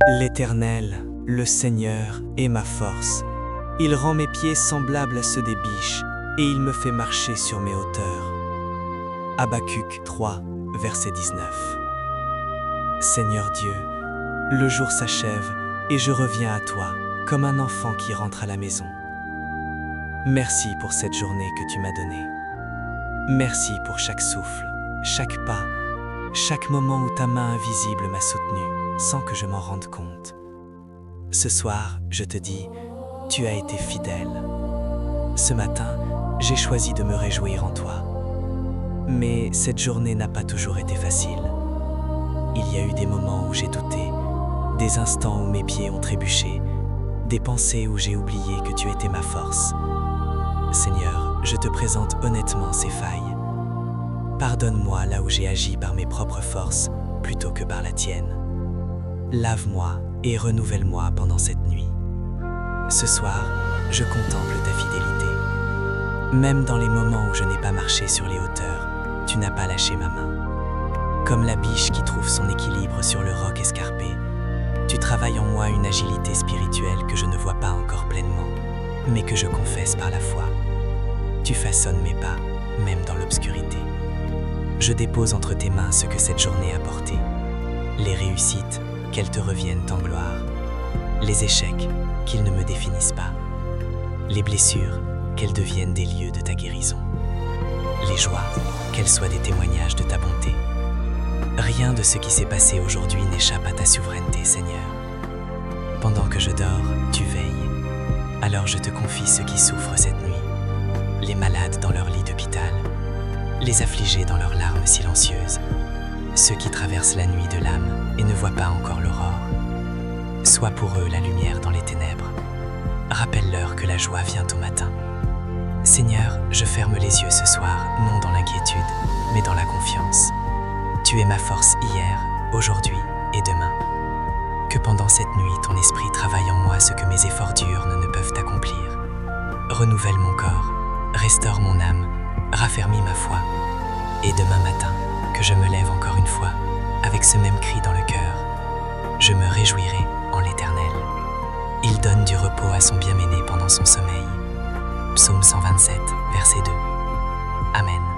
L'Éternel, le Seigneur, est ma force. Il rend mes pieds semblables à ceux des biches, et il me fait marcher sur mes hauteurs. Habacuc 3, verset 19. Seigneur Dieu, le jour s'achève, et je reviens à toi, comme un enfant qui rentre à la maison. Merci pour cette journée que tu m'as donnée. Merci pour chaque souffle, chaque pas, chaque moment où ta main invisible m'a soutenu, sans que je m'en rende compte. Ce soir, je te dis, tu as été fidèle. Ce matin, j'ai choisi de me réjouir en toi. Mais cette journée n'a pas toujours été facile. Il y a eu des moments où j'ai douté, des instants où mes pieds ont trébuché, des pensées où j'ai oublié que tu étais ma force. Seigneur, je te présente honnêtement ces failles. Pardonne-moi là où j'ai agi par mes propres forces plutôt que par la tienne. Lave-moi et renouvelle-moi pendant cette nuit. Ce soir, je contemple ta fidélité. Même dans les moments où je n'ai pas marché sur les hauteurs, tu n'as pas lâché ma main. Comme la biche qui trouve son équilibre sur le roc escarpé, tu travailles en moi une agilité spirituelle que je ne vois pas encore pleinement, mais que je confesse par la foi. Tu façonnes mes pas, même dans l'obscurité. Je dépose entre tes mains ce que cette journée a porté. Les réussites, qu'elles te reviennent en gloire. Les échecs, qu'ils ne me définissent pas. Les blessures, qu'elles deviennent des lieux de ta guérison. Les joies, qu'elles soient des témoignages de ta bonté. Rien de ce qui s'est passé aujourd'hui n'échappe à ta souveraineté, Seigneur. Pendant que je dors, tu veilles. Alors je te confie ceux qui souffrent cette nuit. Les malades dans leur lit d'hôpital. Les affligés dans leurs larmes silencieuses. Ceux qui traversent la nuit de l'âme et ne voient pas encore l'aurore. Sois pour eux la lumière dans les ténèbres. Rappelle-leur que la joie vient au matin. Seigneur, je ferme les yeux ce soir, non dans l'inquiétude, mais dans la confiance. Tu es ma force hier, aujourd'hui et demain. Que pendant cette nuit, ton esprit travaille en moi ce que mes efforts durs ne peuvent accomplir. Renouvelle mon corps, restaure mon âme, raffermis ma foi. Et demain matin, que je me lève encore une fois, avec ce même cri dans le cœur. Je me réjouirai en l'Éternel. Il donne du repos à son bien-aimé pendant son sommeil. Psaume 127, verset 2. Amen.